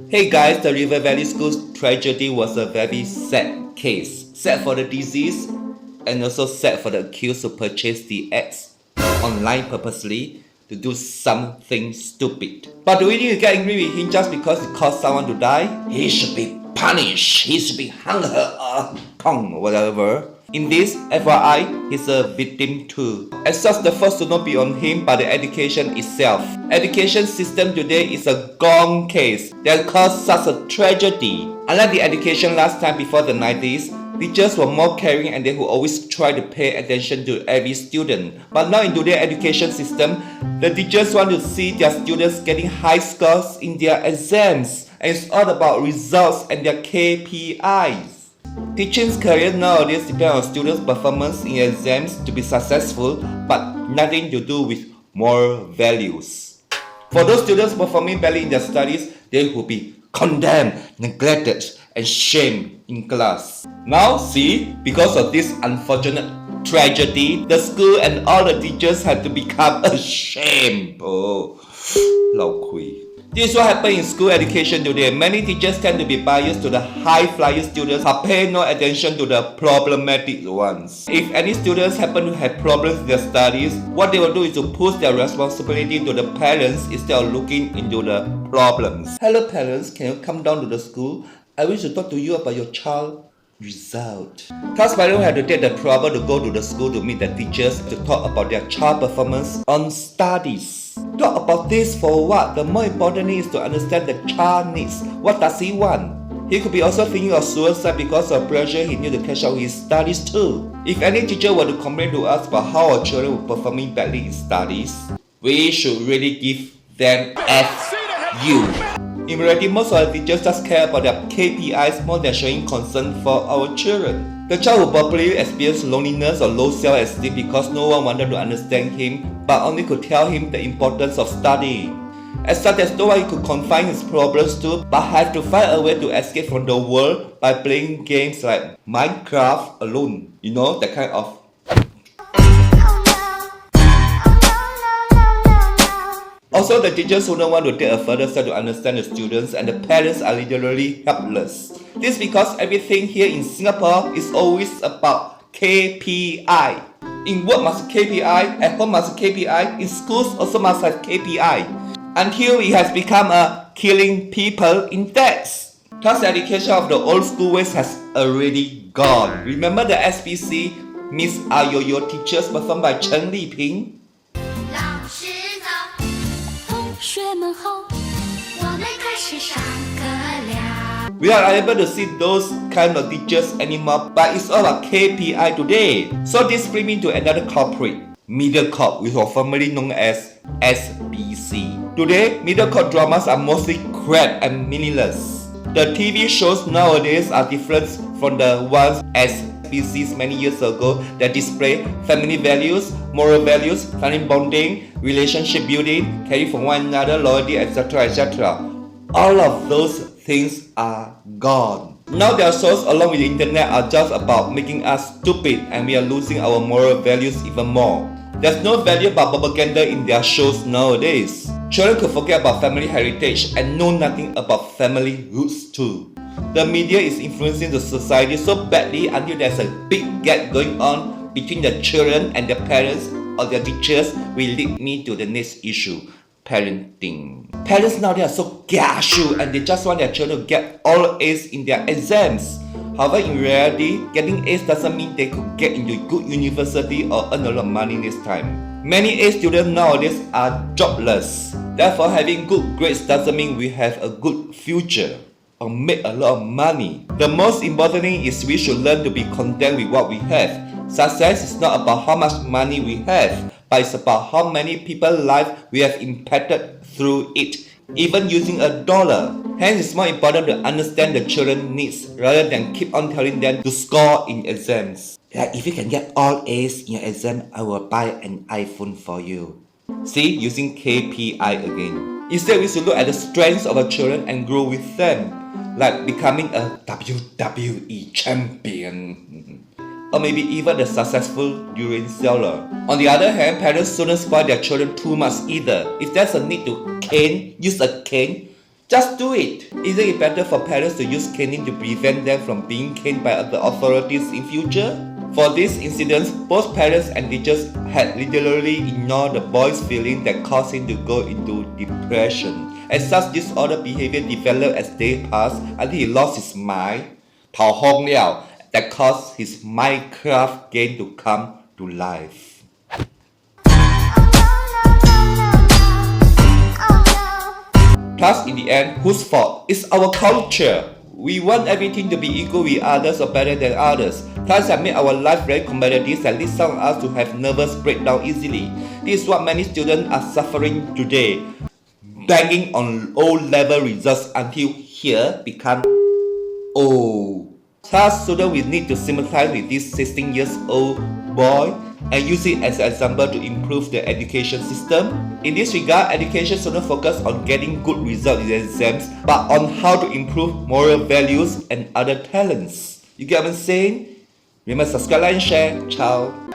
Hey guys, the River Valley School's tragedy was a very sad case. Sad for the disease and also sad for the accused who purchased the ads online purposely to do something stupid. But do we need to get angry with him just because he caused someone to die? He should be punished. He should be hung or whatever. In this, FYI, he's a victim too. As such, the first to not be on him but the education itself. Education system today is a gone case that caused such a tragedy. Unlike the education last time before the 90s, teachers were more caring and they would always try to pay attention to every student. But now in today's education system, the teachers want to see their students getting high scores in their exams. And it's all about results and their KPIs. Teaching's career nowadays depends on students' performance in exams to be successful, but nothing to do with moral values. For those students performing badly in their studies, they will be condemned, neglected, and shamed in class. Now, see, because of this unfortunate tragedy, the school and all the teachers had to become ashamed. Oh, 老亏. This is what happens in school education today. Many teachers tend to be biased to the high-flyer students but pay no attention to the problematic ones. If any students happen to have problems in their studies, what they will do is to push their responsibility to the parents instead of looking into the problems. Hello parents, can you come down to the school? I wish to talk to you about your child result. Class parents have to take the trouble to go to the school to meet the teachers to talk about their child performance on studies. Talk about this for what? The more important thing is to understand the child needs. What does he want? He could be also thinking of suicide because of pressure he need to catch up with his studies too. If any teacher were to complain to us about how our children were performing badly in studies, we should really give them FU. In reality, most of the teachers just care about their KPIs more than showing concern for our children. The child will probably experience loneliness or low self-esteem because no one wanted to understand him but only could tell him the importance of studying. As such, there's no one he could confine his problems to but have to find a way to escape from the world by playing games like Minecraft alone. You know, that kind of. Also, the teachers who don't want to take a further step to understand the students and the parents are literally helpless. This is because everything here in Singapore is always about KPI. In work must KPI, at home must KPI, in schools also must have KPI. Until it has become a killing people in debts. Class education of the old school ways has already gone. Remember the SPC Miss Ayoyo teachers performed by Chen Liping? We are unable to see those kind of teachers anymore, but it's all about KPI today. So this brings me to another culprit, Mediacorp, which was formerly known as SBC. Today, Mediacorp dramas are mostly crap and meaningless. The TV shows nowadays are different from the ones SBCs many years ago that display family values, moral values, family bonding, relationship building, caring for one another, loyalty, etc., etc. All of those things are gone. Now their shows along with the internet are just about making us stupid and we are losing our moral values even more. There's no value about propaganda in their shows nowadays. Children could forget about family heritage and know nothing about family roots too. The media is influencing the society so badly until there's a big gap going on between the children and their parents or their teachers will lead me to the next issue. Parenting. Parents now they are so gashu and they just want their children to get all A's in their exams. However, in reality, getting A's doesn't mean they could get into a good university or earn a lot of money this time. Many A students nowadays are jobless. Therefore, having good grades doesn't mean we have a good future or make a lot of money. The most important thing is we should learn to be content with what we have. Success is not about how much money we have, but it's about how many people's lives we have impacted through it, even using $1. Hence, it's more important to understand the children's needs rather than keep on telling them to score in exams. Like if you can get all A's in your exam, I will buy an iPhone for you. See, using KPI again. Instead, we should look at the strengths of our children and grow with them, like becoming a WWE champion. Or maybe even a successful urine seller. On the other hand, parents shouldn't spoil their children too much either. If there's a need to cane, use a cane. Just do it. Isn't it better for parents to use caning to prevent them from being caned by other authorities in future? For this incident, both parents and teachers had literally ignored the boy's feeling that caused him to go into depression. As such, disordered behavior developed as days passed until he lost his mind, 逃荒了, that caused his Minecraft game to come to life. Thus, in the end, whose fault? It's our culture. We want everything to be equal with others or better than others. Thus, have made our life very competitive and leads some of us to have nervous breakdown easily. This is what many students are suffering today. Banging on O-level results until here become O. Thus, students will need to sympathize with this 16 years old boy and use it as an example to improve the education system. In this regard, education should not focus on getting good results in exams, but on how to improve moral values and other talents. You get what I'm saying? Remember, subscribe, like, and share. Ciao.